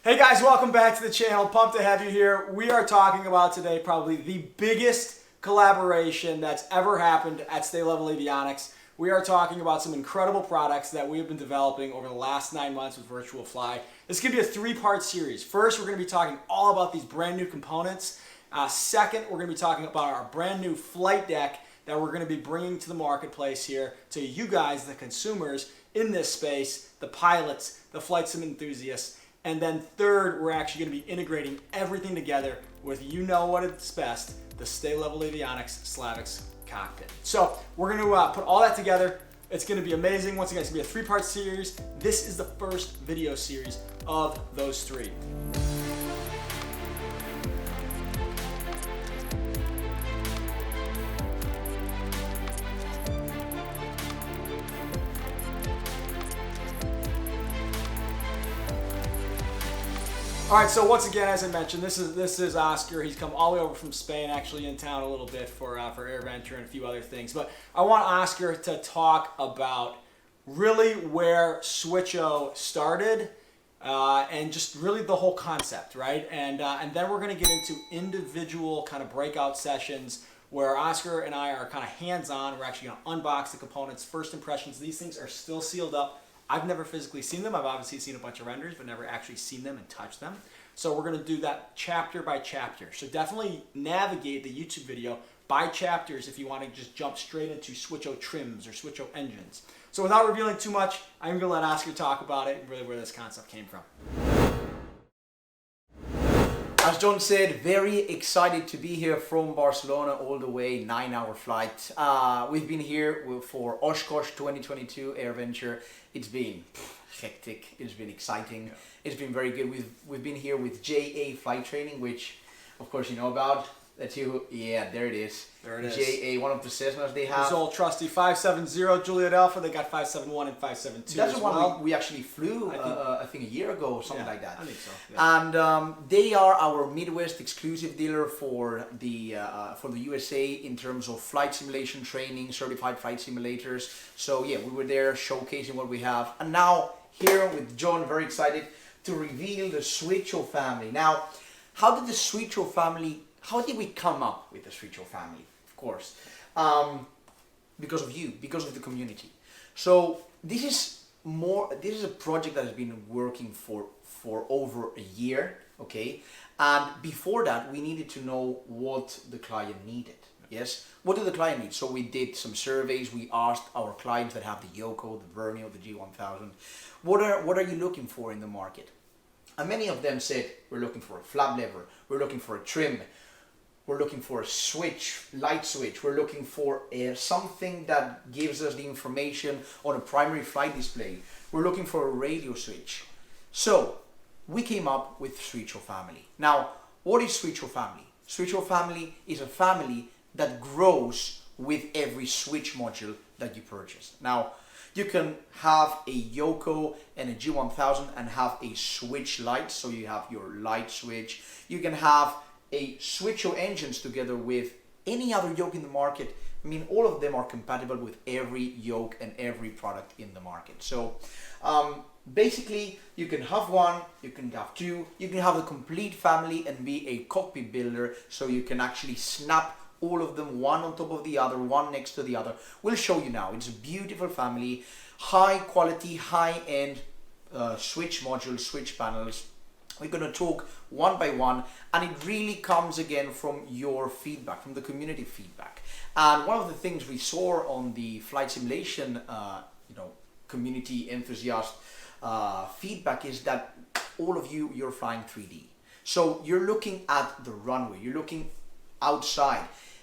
Hey guys, welcome back to the channel. Pumped to have you here. We are talking about today probably the biggest collaboration that's ever happened at Level Avionix. We are talking about some incredible products that we have been developing over the last 9 months with Virtual Fly. This is going to be a three-part series. First, we're going to be talking all about these brand new components. Second, we're going to be talking about our brand new flight deck that we're going to be bringing to the marketplace here to you guys, the consumers in this space, the pilots, the flight sim enthusiasts. And then third, we're actually going to be integrating everything together with you know what it's best, the Level Avionix SLAVX cockpit. So we're going to put all that together. It's going to be amazing. Once again, it's going to be a three-part series. This is the first video series of those three. All right, so once again, as I mentioned, this is Oscar. He's come all the way over from Spain, actually in town a little bit for AirVenture and a few other things. But I want Oscar to talk about really where SWITCHO started and just really the whole concept, right? And then we're going to get into individual kind of breakout sessions where Oscar and I are kind of hands-on. We're actually going to unbox the components, first impressions. These things are still sealed up. I've never physically seen them. I've obviously seen a bunch of renders, but never actually seen them and touched them. So we're going to do that chapter by chapter. So definitely navigate the YouTube video by chapters if you want to just jump straight into SWITCHO TRIMS or SWITCHO engines. So without revealing too much, I'm going to let Oscar talk about it and really where this concept came from. As John said, very excited to be here from Barcelona all the way, 9-hour flight. We've been here for Oshkosh 2022 AirVenture. It's been hectic, it's been exciting, it's been very good. We've been here with JA Flight Training, which of course you know about. That's you. Yeah, there it is. There it is. JA, one of the Cessnas they have. This old trusty 570 Juliet Alpha. They got 571 and 572 That's as the one well. we actually flew, I think a year ago, something like that. I think so. Yeah. And they are our Midwest exclusive dealer for the USA in terms of flight simulation training, certified flight simulators. So yeah, we were there showcasing what we have. And now here with John, very excited to reveal the SWITCHO family. Now, how did the SWITCHO family? How did we come up with the SWITCHO family? Of course, because of you, because of the community. So this is a project that has been working for over a year, okay? And before that, we needed to know what the client needed. Yes, what did the client need? So we did some surveys. We asked our clients that have the Yoko, the Vernio, the G1000, what are you looking for in the market? And many of them said, we're looking for a flap lever, we're looking for a trim, we're looking for a switch, light switch. We're looking for something that gives us the information on a primary flight display. We're looking for a radio switch. So we came up with SWITCHO family. Now, what is SWITCHO family? SWITCHO family is a family that grows with every switch module that you purchase. Now, you can have a Yoko and a G1000 and have a switch light. So you have your light switch. You can have a SWITCHO engines together with any other yoke in the market. I mean, all of them are compatible with every yoke and every product in the market. So basically, you can have one, you can have two, you can have a complete family and be a cockpit builder, so you can actually snap all of them one on top of the other, one next to the other. We'll show you now. It's a beautiful family, high quality, high end switch modules, switch panels. We're going to talk one by one, and it really comes again from your feedback, from the community feedback. And one of the things we saw on the flight simulation, community enthusiast feedback is that all of you're flying 3D. So you're looking at the runway, you're looking outside.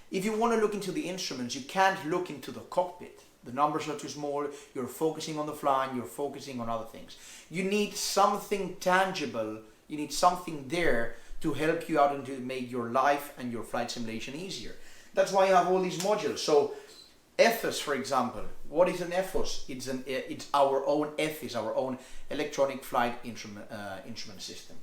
If you want to look into the instruments, you can't look into the cockpit. The numbers are too small, you're focusing on the flying, you're focusing on other things. You need something tangible. You need something there to help you out and to make your life and your flight simulation easier. That's why you have all these modules. So EFOS, for example, what is an EFOS? It's our own EFOS, our own electronic flight instrument system.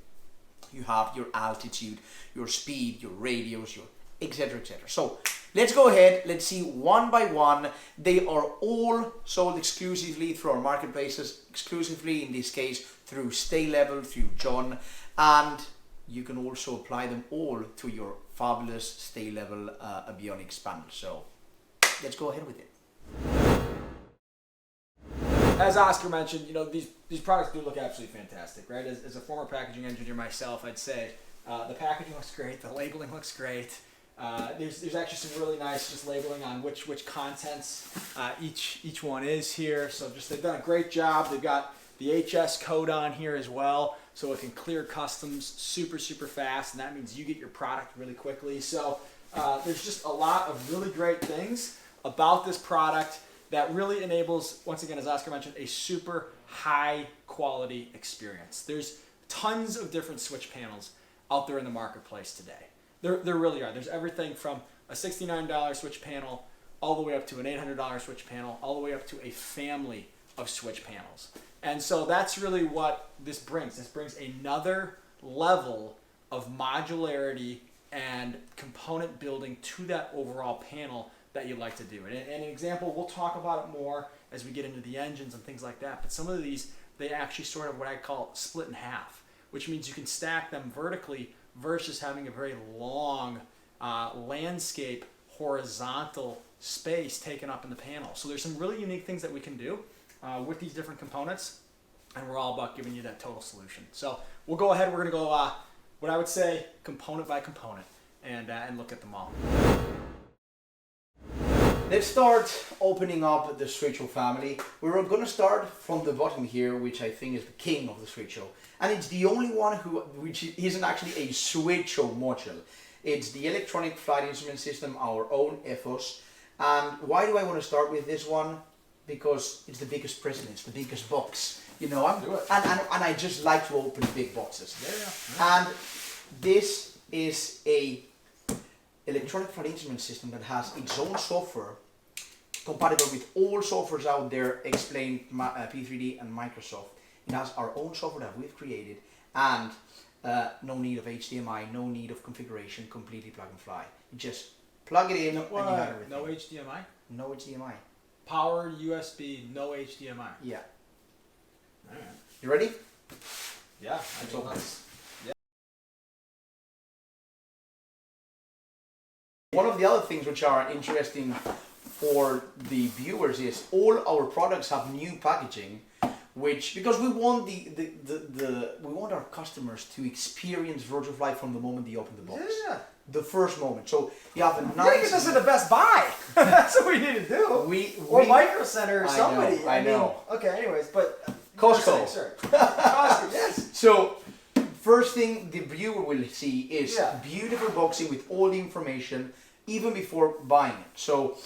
You have your altitude, your speed, your radios, your etc., etc. So let's go ahead, let's see one by one. They are all sold exclusively through our marketplaces, exclusively in this case through Level, through John, and you can also apply them all to your fabulous stay level Avionics panel. So let's go ahead with it. As Oscar mentioned, you know, these products do look absolutely fantastic, right? As a former packaging engineer myself, I'd say the packaging looks great, the labeling looks great. There's actually some really nice just labeling on which contents each one is here. So just they've done a great job. They've got the HS code on here as well, so it can clear customs super fast, and that means you get your product really quickly. So there's just a lot of really great things about this product that really enables, once again, as Oscar mentioned, a super high quality experience. There's tons of different switch panels out there in the marketplace today. There really are. There's everything from a $69 switch panel all the way up to an $800 switch panel, all the way up to a family of switch panels. And so that's really what this brings. This brings another level of modularity and component building to that overall panel that you'd like to do. And an example, we'll talk about it more as we get into the engines and things like that, but some of these, they actually sort of what I call split in half, which means you can stack them vertically versus having a very long landscape horizontal space taken up in the panel. So there's some really unique things that we can do with these different components, and we're all about giving you that total solution. So we'll go ahead, we're gonna go what I would say component by component and look at them all. Let's start opening up the SWITCHO family. We're going to start from the bottom here, which I think is the king of the SWITCHO. And it's the only one which isn't actually a SWITCHO module. It's the Electronic Flight Instrument System, our own EFOS. And why do I want to start with this one? Because it's the biggest present, it's the biggest box. You know, and I just like to open big boxes. Yeah. And this is a Electronic Flight Instrument System that has its own software, compatible with all softwares out there, Explain, P3D and Microsoft. It has our own software that we've created, and no need of HDMI, no need of configuration, completely plug and fly. You just plug it in and you have everything. No HDMI? No HDMI. Power USB, no HDMI. Yeah. Alright. You ready? Yeah. Let's open this. One of the other things which are interesting for the viewers is all our products have new packaging, which because we want we want our customers to experience virtual flight from the moment they open the box. Yeah. The first moment. So you have a nice. You get this at the Best Buy. That's what we need to do. Or Micro Center or somebody. I know. Okay. Anyways, but Costco. Sorry. Costco. Yes. So first thing the viewer will see is beautiful boxing with all the information, even before buying it. So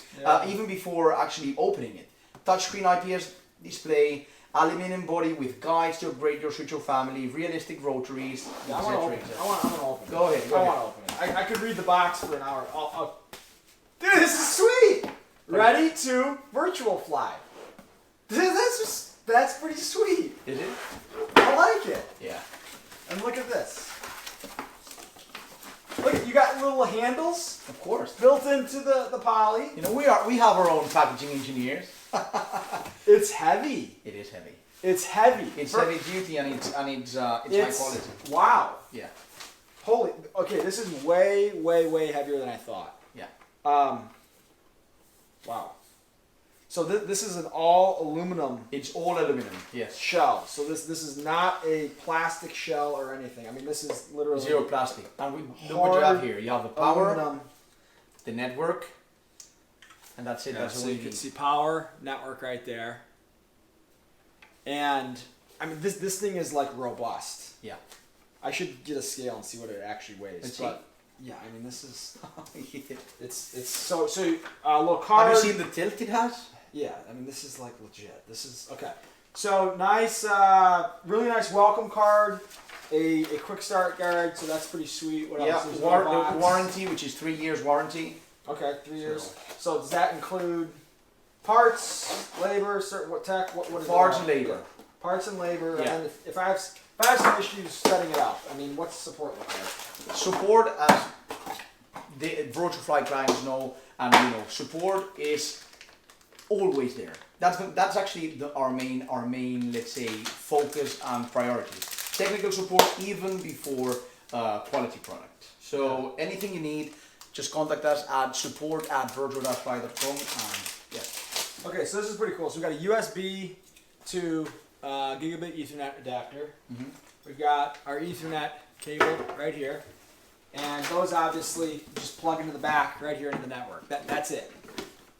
even before actually opening it. Touchscreen IPS display, aluminum body with guides to upgrade your SWITCHO family, realistic rotaries, I want to open it. I want to open it. Go ahead. I want to open it. I could read the box for an hour. Dude, this is sweet. Ready to virtual fly. That's pretty sweet. Is it? I like it. Yeah. And look at this. Look, you got little handles. Of course. Built into the poly. You know, we have our own packaging engineers. It's heavy. It is heavy. It's heavy. It's heavy duty and it's high quality. Wow. Yeah. Holy. Okay, this is way heavier than I thought. Yeah. Wow. So this is an all aluminum. It's all aluminum. Yes. Shell. So this is not a plastic shell or anything. I mean, this is literally zero plastic. And look what you have here. You have the power, aluminum. The network, and that's it. Yeah, that's so all you can see power, network right there. And I mean, this thing is like robust. Yeah. I should get a scale and see what it actually weighs. Let's but yeah, I mean, this is it's so little card. Have you seen the tilt it has? Yeah, I mean, this is like legit. This is okay. So nice, really nice welcome card. A quick start guide, so that's pretty sweet. What else? Yeah, the warranty, which is 3 years warranty. Okay, 3 years. So does that include parts, labor, certain what tech? What is parts and labor? Parts and labor. Yeah. And if I have some issues setting it up, I mean, what's support look like? Support, as the virtual flight clients know, and you know, support is always there. That's actually our main let's say focus and priority. technical support even before quality product. So anything you need, just contact us at support@virtual-fly.com. Yeah. Okay, so this is pretty cool. So we've got a USB to gigabit Ethernet adapter. We've got our Ethernet cable right here. And those obviously just plug into the back right here into the network. That's it.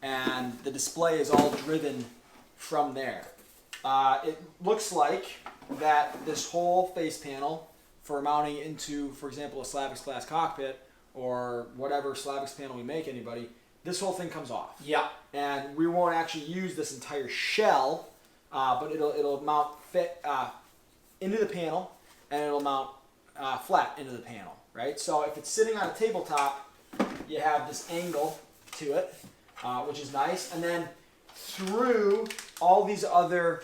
And the display is all driven from there. It looks like that this whole face panel for mounting into, for example, a SLAVX class cockpit or whatever SLAVX panel we make anybody, this whole thing comes off. Yeah. And we won't actually use this entire shell, but it'll mount fit into the panel, and it'll mount flat into the panel, right? So if it's sitting on a tabletop, you have this angle to it, which is nice. And then through all these other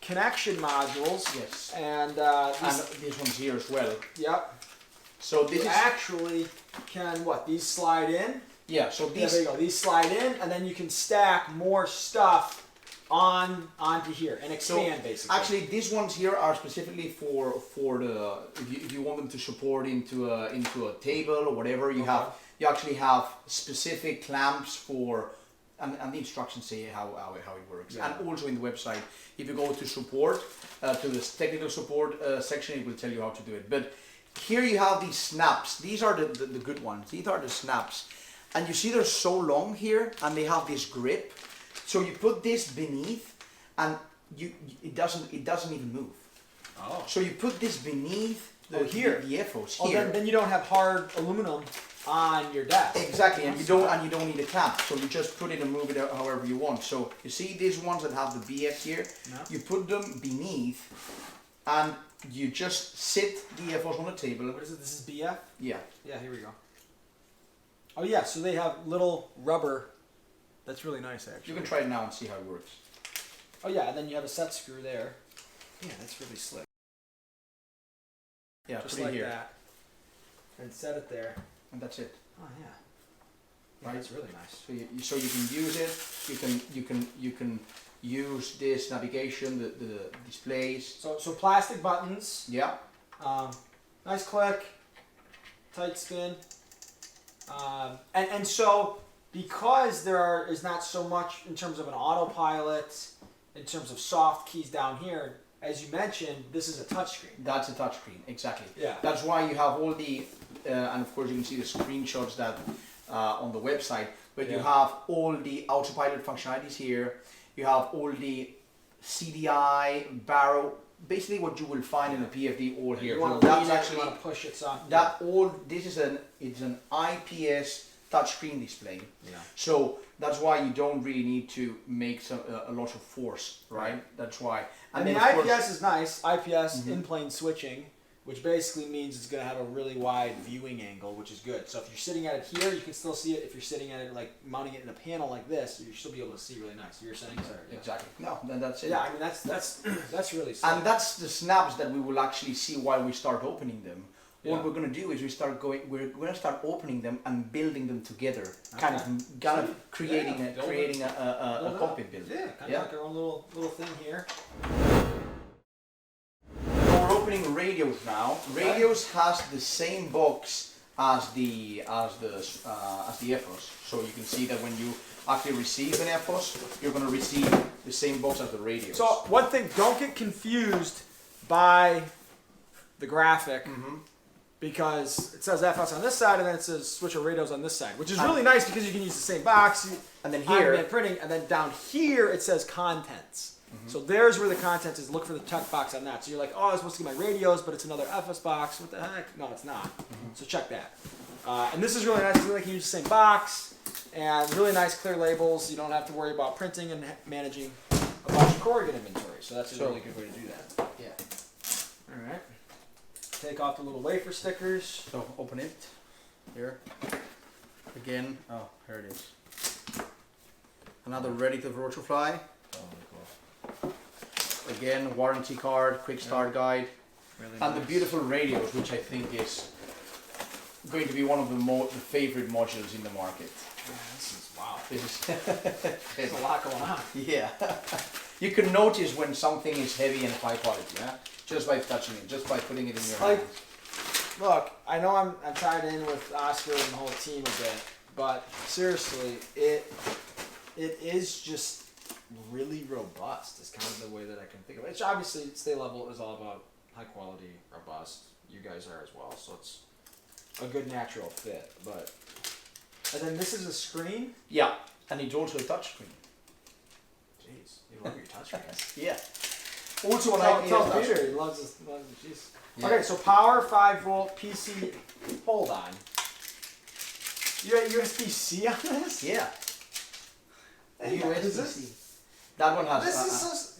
connection modules, Yes. and This one's here as well. yep. So this You is actually can these slide in. yeah. So Yeah, these there you go. These slide in, and then you can stack more stuff onto here and expand basically. Actually, these ones here are specifically for the if you want them to support into a table or whatever. You actually have specific clamps for. And the instructions say how it works. Yeah. And also in the website, if you go to support, to this technical support section, it will tell you how to do it. But here you have these snaps. These are the good ones. These are the snaps. And you see they're so long here, and they have this grip. So you put this beneath, and it doesn't even move. Oh. So you put this beneath the EFOS Oh, here. then you don't have hard aluminum on your desk. Exactly, and you don't need a clamp, so you just put it and move it however you want. So you see these ones that have the BF here, you put them beneath, and you just sit the EFOS on the table. What is it? This is BF? Yeah. Yeah, here we go. Oh yeah, so they have little rubber. That's really nice actually. You can try it now and see how it works. Oh yeah, and then you have a set screw there. Yeah, that's really slick. Yeah, Just put it like here. that. And set it there. And that's it. Oh yeah. Yeah, Right. that's really nice. So you can use it. You can use this navigation, the displays. So plastic buttons. Yeah. Nice click. Tight spin. And so because there is not so much in terms of an autopilot, in terms of soft keys down here, as you mentioned, this is a touchscreen. That's a touchscreen, exactly. Yeah. That's why you have all the, and of course you can see the screenshots that on the website, but you have all the autopilot functionalities here. You have all the CDI, barrel, basically what you will find in a PFD all here. You want So to that's lean actually, you want to push it some. that all, this is it's an IPS touchscreen display. Yeah. So that's why you don't really need to make a lot of force, right? That's why. And the then, of IPS course, is nice. IPS in-plane switching, which basically means it's going to have a really wide viewing angle, which is good. So if you're sitting at it here, you can still see it. If you're sitting at it, like mounting it in a panel like this, you'll still be able to see really nice. You're saying, sorry. Yeah. exactly. No, then that's it. Yeah, I mean that's really slick. And that's the snaps that we will actually see while we start opening them. Yeah. What we're going to do is we're going to start opening them and building them together, kind of creating a cockpit build. Yeah, kind of like our own little thing here. So we're opening Radios now. Radios has the same box as the EFOS. So you can see that when you actually receive an EFOS, you're going to receive the same box as the Radios. So one thing, don't get confused by the graphic. Because it says EFOS on this side and then it says SWITCHO radios on this side, which is really nice because you can use the same box. And then here, printing, and then down here it says contents. So there's where the contents is. Look for the check box on that. So you're like, oh, I was supposed to get my radios, but it's another EFOS box. What the heck? No, it's not. So check that. And this is really nice. You really can use the same box and really nice clear labels. You don't have to worry about printing and managing a bunch of corrugate inventory. So that's a really good way to do that. yeah. All right. Take off the little wafer stickers. So open it here again. Oh, here it is. Another ready to virtual fly. Again, warranty card, quick start guide, Really and nice. the beautiful radios, which I think is going to be one of the favorite modules in the market. Yeah, this is wow. This is There's a lot going on. yeah. You can notice when something is heavy and high quality, yeah? Just by touching it, just by putting it in your Like, hands. look, I know I'm tied in with Oscar and the whole team a bit, but seriously, it is just really robust. Is kind of the way that I can think of it. It's obviously Stay Level is all about high quality, robust. You guys are as well, so it's a good natural fit. But and then this is a screen. Yeah, and it's also a touch screen. Jeez, you love your touchscreens. Yeah. Also, Tell Peter he loves his. Jeez. Yeah. Okay, so power 5-volt PC. Hold on. You got USB-C on this? Yeah. USB-C. That one has.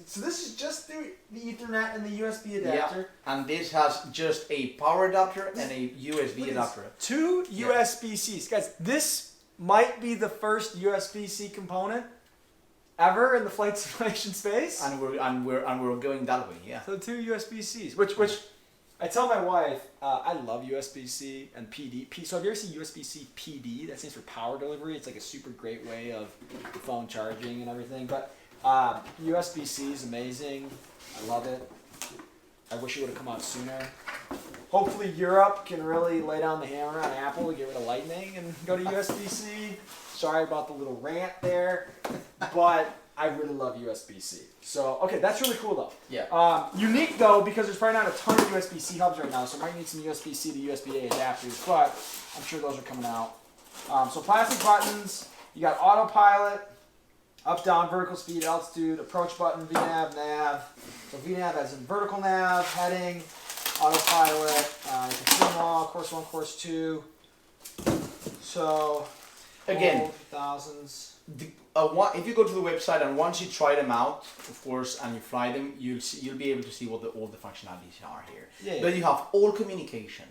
So this is just the Ethernet and the USB adapter. Yeah, and this has just a power adapter and a USB adapter. Two USB-Cs, guys. This might be the first USB-C component ever in the flight simulation space. And we're going that way, yeah. So two USB-Cs, which I tell my wife, I love USB-C and PD. So have you ever seen USB-C PD? That stands for power delivery. It's like a super great way of the phone charging and everything. But USB-C is amazing. I love it. I wish it would have come out sooner. Hopefully Europe can really lay down the hammer on Apple to get rid of Lightning and go to USB-C. Sorry about the little rant there, but I really love USB-C. So, okay, that's really cool though. Yeah. Unique though, because there's probably not a ton of USB-C hubs right now, so I might need some USB-C to USB-A adapters, but I'm sure those are coming out. So plastic buttons, you got autopilot, up, down, vertical speed, altitude, approach button, VNav, nav. So VNav as in vertical nav, heading, autopilot, you can see them all, course 1, course 2. So, again, thousands. If you go to the website and once you try them out, of course, and you fly them, you'll be able to see what all the functionalities are here. Yeah. But you have all communication,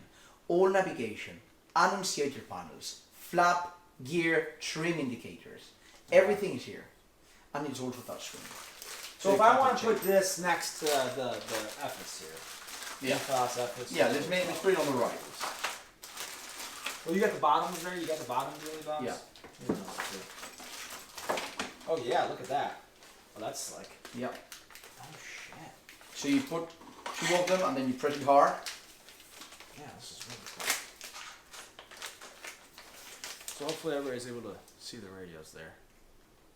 all navigation, annunciator panels, flap, gear, trim indicators. Everything is here, and it's also touchscreen. So if I want to put this next to the EFOS here, yeah, EFOS. Yeah, let's put it on the right. Well, you got the bottoms there. You got the bottoms really, Bob? Yeah. Oh yeah, look at that. Oh, that's slick. Yep. Oh shit. So you put 2 of them and then you press it hard. Yeah, this is really cool. So hopefully everybody's able to see the radios there.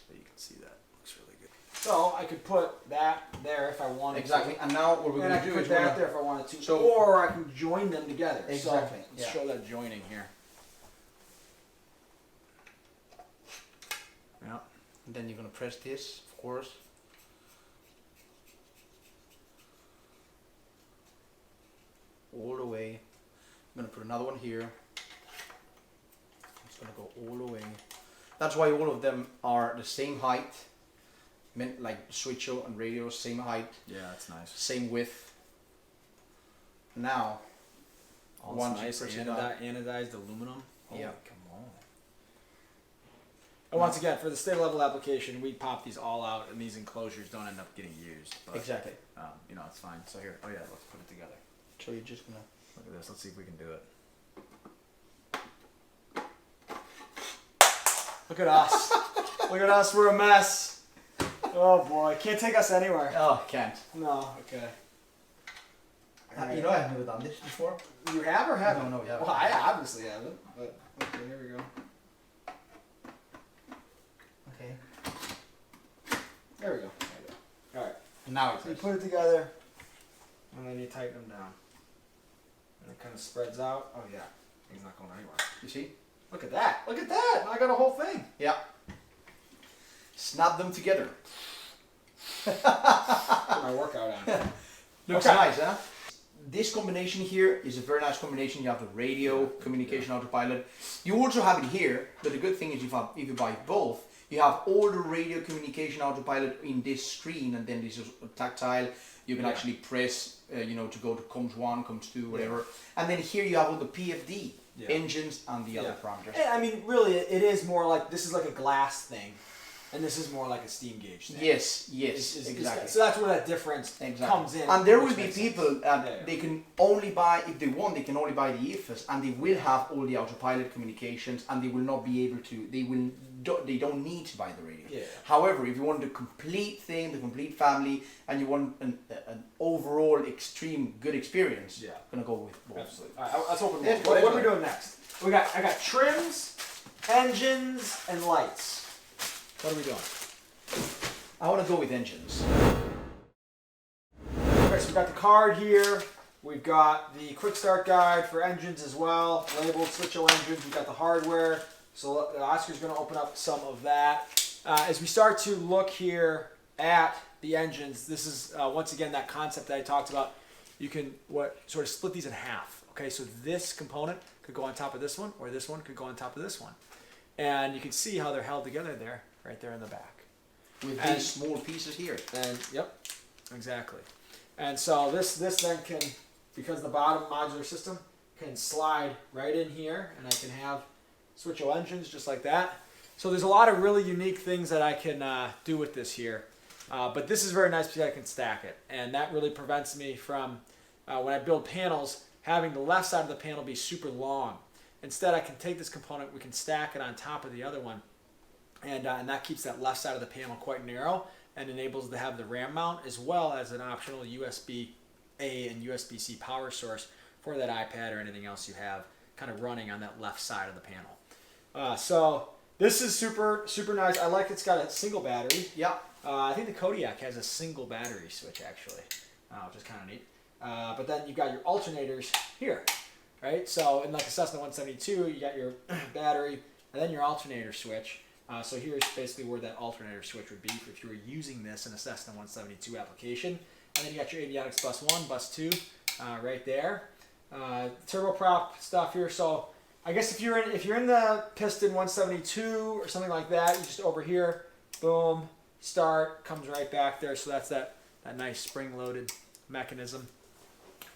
But you can see that. Looks really good. So I could put that there if I wanted exactly. to. And now what we're going to do is put that there if I wanted to. So, or I can join them together. Exactly. So let's show that joining here. Yeah. And then you're going to press this, of course. All the way. I'm going to put another one here. It's going to go all the way. That's why all of them are the same height. Like SWITCHO and RADIOS, same height. Yeah, that's nice. Same width. Now, once nice anodized aluminum. Oh, yeah. Come on. And once again, for the Stay Level application, we pop these all out, and these enclosures don't end up getting used. But, exactly. You know, it's fine. So here, oh yeah, let's put it together. So you're just gonna look at this. Let's see if we can do it. Look at us. Look at us. We're a mess. Oh boy, can't take us anywhere. Oh, can't. No. Okay. You know, I've never done this before. You have or haven't? No, we haven't. Well, I obviously haven't. But okay, here we go. Okay. There we go. All right. Now so you put it together, and then you tighten them down, and it kind of spreads out. Oh yeah, he's not going anywhere. You see? Look at that! Look at that! I got a whole thing. Yeah. Snap them together. Put my workout on. Looks nice, huh? This combination here is a very nice combination. You have the radio, communication autopilot. You also have it here, but the good thing is if you buy both, you have all the radio communication autopilot in this screen, and then this is tactile. You can actually press, to go to comms 1, comms 2, whatever. And then here you have all the PFD, engines, and the other parameters. I mean, really, it is more like, this is like a glass thing. And this is more like a steam gauge thing. Yes, exactly. So that's where that difference comes in. And there will be people they can only buy, if they want, they can only buy the EFOS, and they will have all the autopilot communications, and they will not be able to. They don't need to buy the radio. Yeah. However, if you want the complete thing, the complete family, and you want an overall extreme good experience, gonna go with both. Absolutely. All right, let's open one. What are we doing next? I got trims, engines, and lights. What are we doing? I want to go with engines. Okay, so we've got the card here. We've got the quick start guide for engines as well, labeled SWITCHO engines. We've got the hardware. So Oscar's going to open up some of that. As we start to look here at the engines, this is once again that concept that I talked about. You can sort of split these in half. Okay, so this component could go on top of this one, or this one could go on top of this one. And you can see how they're held together there, right there in the back. With these small pieces here. And yep, exactly. And so this then can, because the bottom modular system can slide right in here, and I can have SWITCHO engines just like that. So there's a lot of really unique things that I can do with this here. But this is very nice because I can stack it, and that really prevents me from, when I build panels, having the left side of the panel be super long. Instead, I can take this component, we can stack it on top of the other one, and that keeps that left side of the panel quite narrow and enables to have the RAM mount as well as an optional USB-A and USB-C power source for that iPad or anything else you have kind of running on that left side of the panel. So this is super nice. I like it's got a single battery. Yeah. I think the Kodiak has a single battery switch actually, which is kind of neat. But then you've got your alternators here. Right, so in like a Cessna 172, you got your battery and then your alternator switch. So here's basically where that alternator switch would be if you were using this in a Cessna 172 application. And then you got your Avionics bus 1, bus 2, right there. Turboprop stuff here. So I guess if you're in the piston 172 or something like that, you just over here, boom, start, comes right back there. So that's that nice spring-loaded mechanism.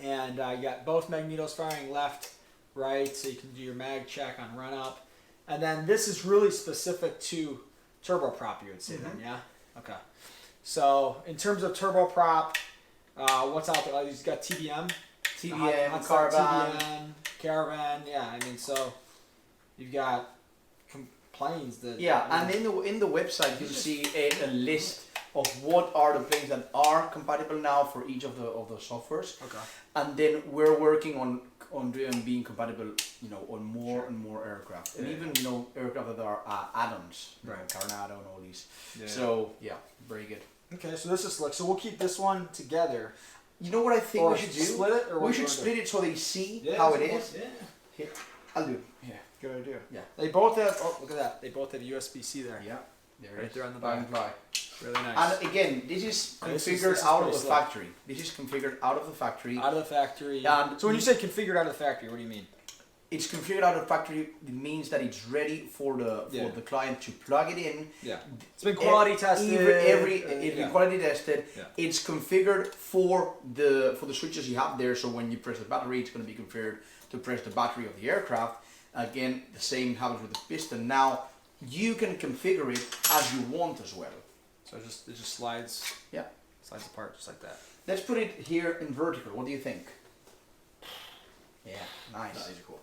And you got both magnetos firing left, right, so you can do your mag check on run up. And then this is really specific to turboprop, you would say then, yeah? Okay. So in terms of turboprop, what's out there? You've got TBM. TBM, Caravan. TBM, Caravan, yeah. I mean, so you've got planes that... Yeah, and in the website you see a list of what are the planes that are compatible now for each of the softwares. Okay. And then we're working on being compatible, on more and more aircraft, and even aircraft that are add-ons, right? Coronado and all these. Yeah. So yeah, very good. Okay, so this is so we'll keep this one together. You know what I think we should do? Split it, or we should split it so they see yeah, how it is. Yeah. Here, I'll do it. Yeah. Good idea. Yeah. They both have. Oh, look at that. They both have USB-C there. Yeah. There right it is. there on the back. Really nice. And again, this is configured out of the factory. This is configured out of the factory. Out of the factory. And so when you say configured out of the factory, what do you mean? It's configured out of the factory. It means that it's ready for the client to plug it in. Yeah. It's been quality tested. It's been quality tested. Yeah. It's configured for the switches you have there. So when you press the battery, it's going to be configured to press the battery of the aircraft. Again, the same happens with the piston. Now you can configure it as you want as well. So it just slides. Yeah. Slides apart just like that. Let's put it here in vertical. What do you think? Yeah, nice. No, these are cool.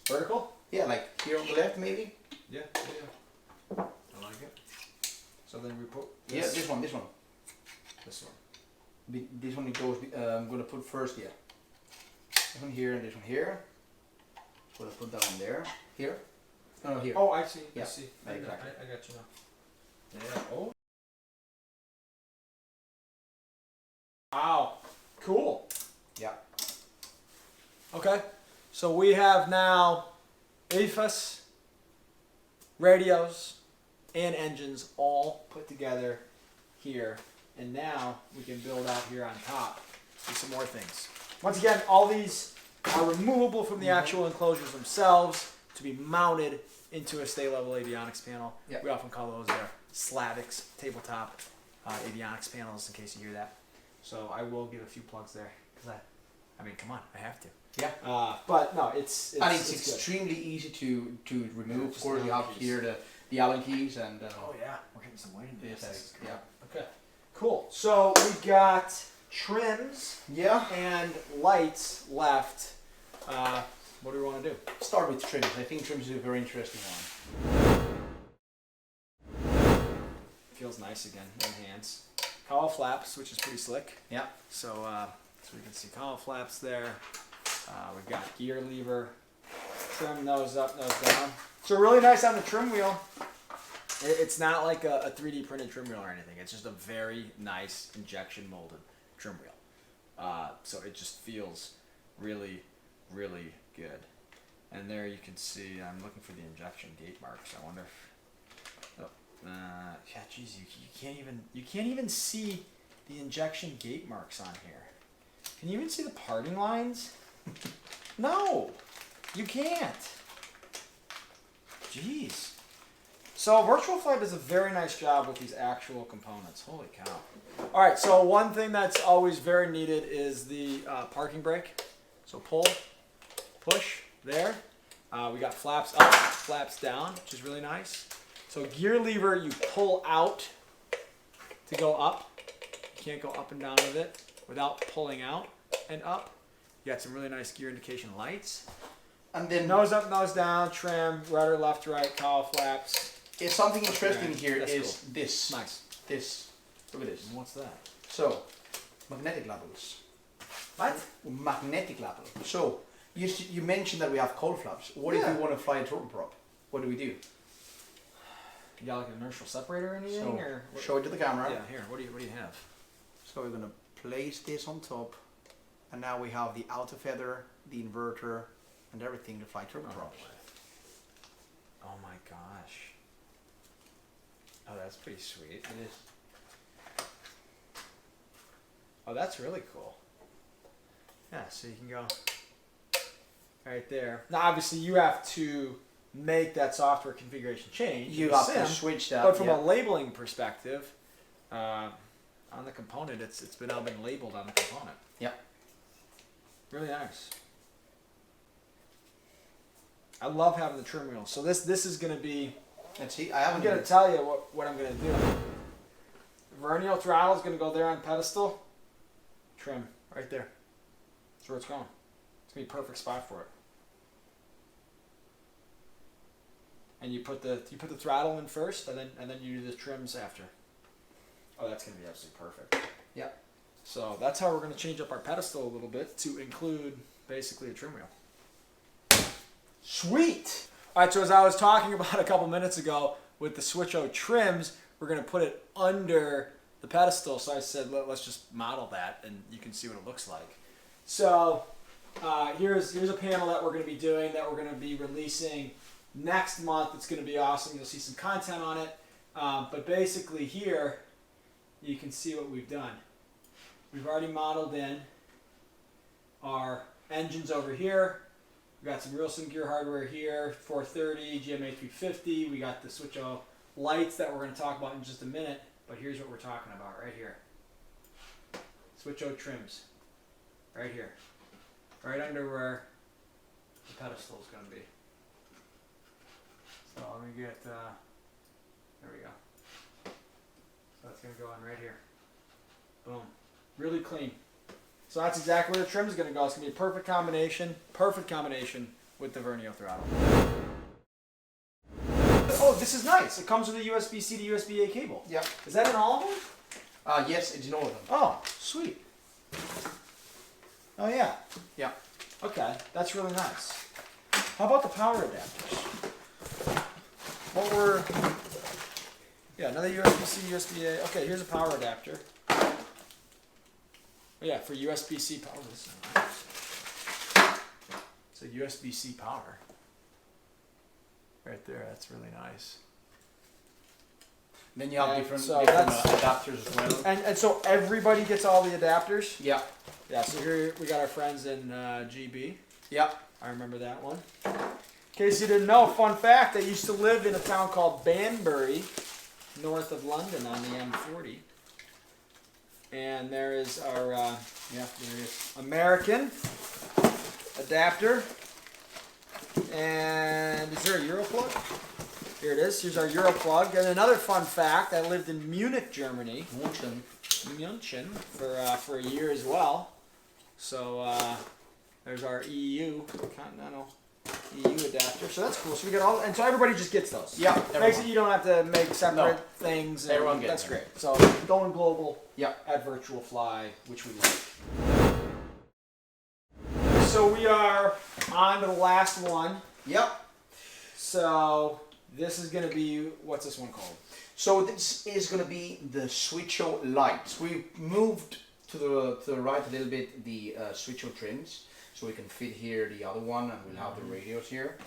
Vertical? Yeah, like here on the left maybe? Yeah. I like it. So then we put this. Yeah, this one. This one. This one it goes, I'm going to put first, yeah. This one here and this one here. I'm going to put that one there. Here. No, here. Oh, I see. Yeah. I see. Exactly. I got you now. Yeah. Oh. Wow. Cool. Yeah. Okay. So we have now EFOS, radios, and engines all put together here. And now we can build out here on top with some more things. Once again, all these are removable from the actual enclosures themselves to be mounted into a Level Avionix panel. Yep. We often call those our SLAVX tabletop Avionics panels, in case you hear that. So I will give a few plugs there because I mean, come on, I have to. Yeah. But no, it's extremely easy to remove. Of course, you have here the Allen keys and. Oh yeah, we're getting some weight in this. Yeah. Okay. Cool. So we got trims. Yeah. And lights left. What do we want to do? Start with trims. I think trims is a very interesting one. Feels nice again in hands. Cowl flaps, which is pretty slick. Yeah. So we can see cowl flaps there. We've got gear lever, trim nose up, nose down. So really nice on the trim wheel. It's not like a 3D printed trim wheel or anything. It's just a very nice injection molded trim wheel. So it just feels really, really good. And there you can see, I'm looking for the injection gate marks. I wonder if, yeah, geez, you can't even see the injection gate marks on here. Can you even see the parting lines? No, you can't. Jeez. So Virtual Flight does a very nice job with these actual components. Holy cow. All right, so one thing that's always very needed is the parking brake. So pull, push, there. We got flaps up, flaps down, which is really nice. So gear lever, you pull out to go up. You can't go up and down with it without pulling out and up. You got some really nice gear indication lights. And then nose up, nose down, trim, rudder, left, right, cowl flaps. Yeah, something interesting right. here That's is cool. this. Nice. This. Look at this. What's that? So, magnetic labels. What? Magnetic label. So, you mentioned that we have cowl flaps. What if we want to fly a turboprop? What do we do? You got like an inertial separator or anything? So, or show it to the camera. Yeah, here. What do you have? So we're going to place this on top, and now we have the auto feather, the inverter, and everything to fly turboprops. Oh my gosh. Oh, that's pretty sweet. It is. Oh, that's really cool. Yeah, so you can go right there. Now, obviously, you have to make that software configuration change. You have to switch that. But from a labeling perspective, on the component, it's been labeled on the component. Yeah. Really nice. I love having the trim wheel. So this is going to be. Let's see. I'm going to tell you what I'm going to do. The vernial throttle is going to go there on pedestal. Trim right there. That's where it's going. It's going to be a perfect spot for it. And you put the throttle in first, and then you do the trims after. Oh, that's going to be absolutely perfect. Yeah. So that's how we're going to change up our pedestal a little bit to include basically a trim wheel. Sweet! All right, so as I was talking about a couple minutes ago with the SWITCHO trims, we're going to put it under the pedestal. So I said, let's just model that, and you can see what it looks like. So here's a panel that we're going to be doing that we're going to be releasing next month. It's going to be awesome. You'll see some content on it. But basically here, you can see what we've done. We've already modeled in our engines over here. We've got some real sim gear hardware here, 430, GMA 350. We got the SWITCHO lights that we're going to talk about in just a minute. But here's what we're talking about right here. SWITCHO trims. Right here. Right under where the pedestal is going to be. So let me get, there we go. So that's going to go on right here. Boom. Really clean. So that's exactly where the trim is going to go. It's going to be a perfect combination with the vernial throttle. Oh, this is nice. It comes with a USB-C to USB-A cable. Yeah. Is that in all of them? Yes, it's in all of them. Oh, sweet. Oh, yeah. Yeah. Okay, that's really nice. How about the power adapters? Yeah, another USB-C, USB-A. Okay, here's a power adapter. Oh, yeah, for USB-C power. This is nice. It's a USB-C power. Right there, that's really nice. Then you have different that's- adapters as well. And so everybody gets all the adapters? Yeah. Yeah, so here we got our friends in GB. Yeah. I remember that one. In case you didn't know, fun fact, I used to live in a town called Banbury, north of London on the M40. And there is our American adapter. And is there a Euro plug? Here it is. Here's our Euro plug. And another fun fact, I lived in Munich, Germany. München for a year as well. So there's our EU, Continental EU adapter. So that's cool. So we get all, and so everybody just gets those. Yeah. Makes it you don't have to make separate things. Everyone gets that's it. great. So going global at Virtual Fly, which we like. So we are on to the last one. Yep. So this is going to be, what's this one called? So this is going to be the SWITCHO Lights. We moved to the right a little bit the SWITCHO TRIMS, so we can fit here the other one, and we'll have the radios here.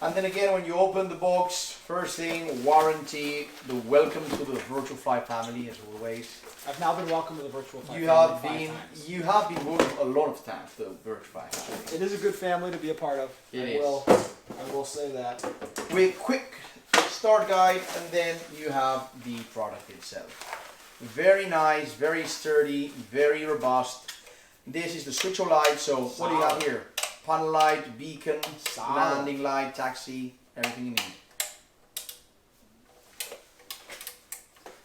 And then again, when you open the box, first thing, warranty, the welcome to the Virtual Fly family, as always. I've now been welcomed to the Virtual Fly You family have been welcomed a lot of times to the Virtual Fly family. It is a good family to be a part of. I will say that. With quick start guide, and then you have the product itself. Very nice, very sturdy, very robust. This is the SWITCHO light. So what do you have here? Panel light, beacon, landing light, taxi, everything you need.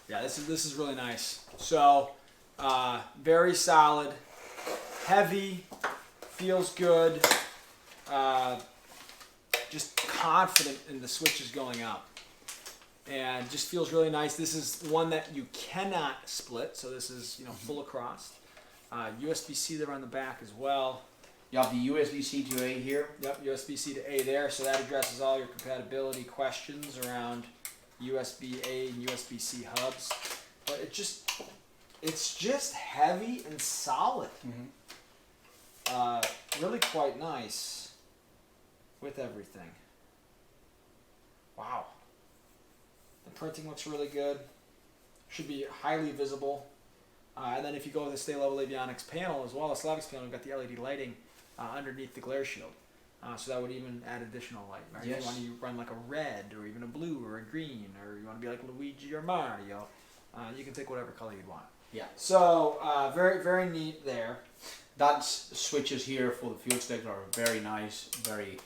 Yeah, this is really nice. So very solid, heavy, feels good. Just confident in the switches going up, and just feels really nice. This is one that you cannot split, so this is full across. USB-C there on the back as well. You have the USB-C to A here. Yep, USB-C to A there, so that addresses all your compatibility questions around USB-A and USB-C hubs. But it's just heavy and solid. Really quite nice with everything. Wow. The printing looks really good. Should be highly visible. And then if you go with the Level Avionix panel as well, the SLAVX panel, we've got the LED lighting underneath the glare shield. So that would even add additional light. Right? Yes. If you want to run like a red or even a blue or a green, or you want to be like Luigi or Mario, you can pick whatever color you'd want. Yeah. So very, very neat there. That's switches here for the fuel stick are very nice, very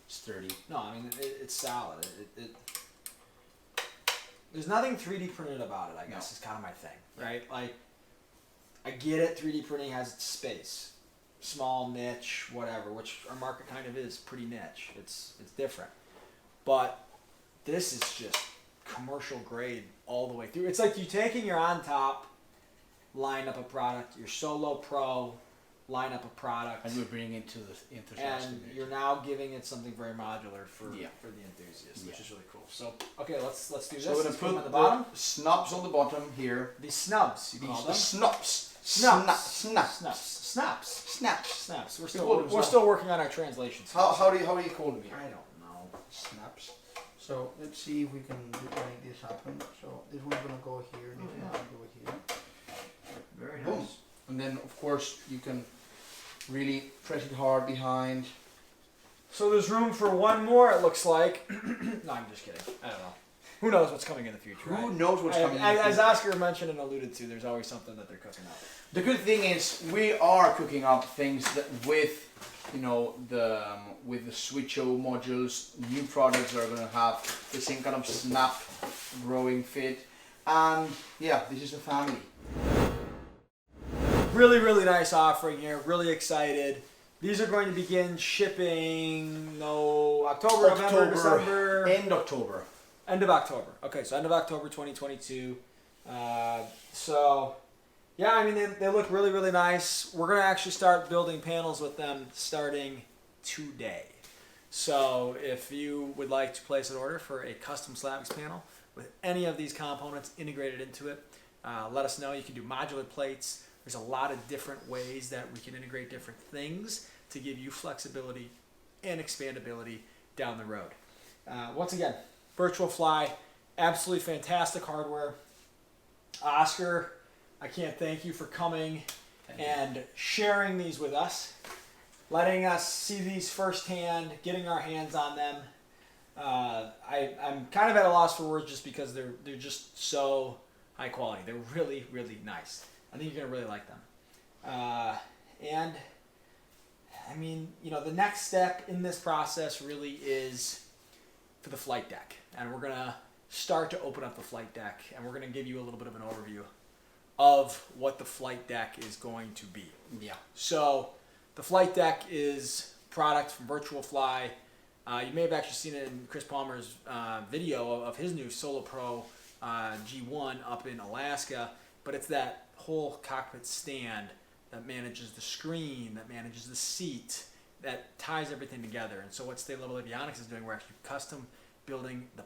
sturdy. No, I mean it's solid. There's nothing 3D printed about it, I guess, is kind of my thing, right? Like, I get it, 3D printing has its space. Small, niche, whatever, which our market kind of is pretty niche. It's different. But this is just commercial grade all the way through. It's like you taking your on top, line up a product, your Solo Pro, line up a product, and we're bringing it to the enthusiast. and you're now giving it something very modular for the enthusiast, which is really cool. So okay, let's do this. So we're Let's gonna put them put on the bottom. the snubs on the bottom here. The snubs, you call them. Snubs. Snaps. We're still working on our translations. How do you call them here? I don't know. Snaps. So let's see if we can make this happen. So this one's gonna go here, and this one's gonna go here. Very Boom. nice. And then of course you can really press it hard behind. So there's room for one more, it looks like. No, I'm just kidding. I don't know. Who knows what's coming in the future? Who knows what's coming in the As future? Oscar mentioned and alluded to, there's always something that they're cooking up. The good thing is we are cooking up things that with the SWITCHO modules, new products are going to have the same kind of snap growing fit, and yeah, this is the family. Really, really nice offering here. Really excited. These are going to begin shipping October, November, December. End October. End of October. Okay, so end of October 2022. So, yeah, I mean, they look really, really nice. We're going to actually start building panels with them starting today. So if you would like to place an order for a custom SLAVX panel with any of these components integrated into it, let us know. You can do modular plates. There's a lot of different ways that we can integrate different things to give you flexibility and expandability down the road. Once again, Virtual Fly, absolutely fantastic hardware. Oscar, I can't thank you for coming and sharing these with us, letting us see these firsthand, getting our hands on them. I'm kind of at a loss for words just because they're just so high quality. They're really, really nice. I think you're going to really like them. And, I mean, the next step in this process really is for the flight deck. And we're gonna start to open up the flight deck, and we're gonna give you a little bit of an overview of what the flight deck is going to be. Yeah. So the flight deck is a product from Virtual Fly. You may have actually seen it in Chris Palmer's video of his new Solo Pro G1 up in Alaska, but it's that whole cockpit stand that manages the screen, that manages the seat, that ties everything together. And so what Level Avionix is doing, we're actually custom building the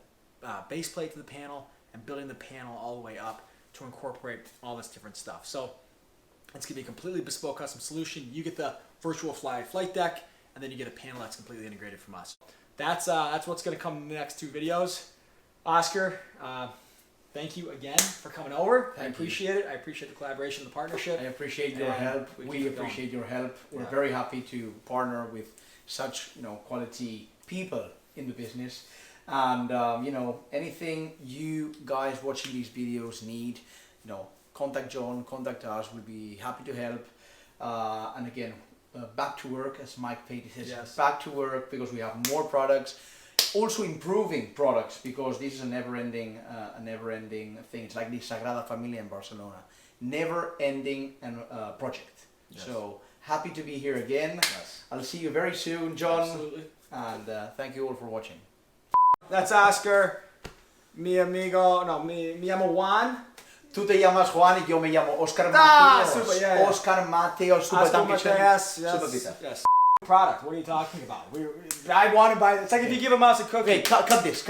base plate to the panel and building the panel all the way up to incorporate all this different stuff. So it's going to be a completely bespoke custom solution. You get the Virtual Fly flight deck, and then you get a panel that's completely integrated from us. That's what's going to come in the next 2 videos. Oscar, thank you again for coming over. I appreciate it. I appreciate the collaboration, the partnership. I appreciate your help. We appreciate your help. We're very happy to partner with such quality people in the business. And anything you guys watching these videos need, contact John, contact us. We'll be happy to help. And again, back to work, as Mike Patey says. Yes. Back to work, because we have more products. Also improving products, because this is a never-ending thing. It's like the Sagrada Familia in Barcelona, never-ending project. Yes. So happy to be here again. Yes. I'll see you very soon, John. Absolutely. And thank you all for watching. That's Oscar. Mi llamo Juan. Tú te llamas Juan y yo me llamo Oscar Mateos. Mateos. Super, yeah. Oscar Mateos. Super Oscar Mateos. Yes. Product. What are you talking about? I want to buy. It's like if you give a mouse a cookie. Okay, cut this.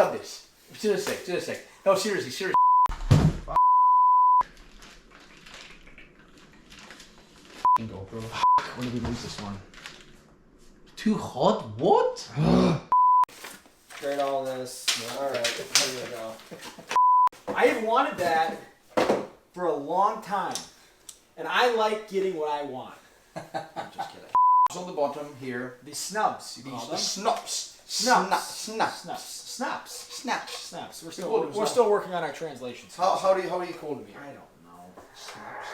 Just a sec. No, seriously. Go, bro. When did we lose this one? Too hot? What? Straight all this. Alright, here we go. I have wanted that for a long time. And I like getting what I want. I'm just kidding. On the bottom here. These snubs, you call them? Snaps. Snaps. We're still working on our translations. How do you call me? I don't know. Snaps.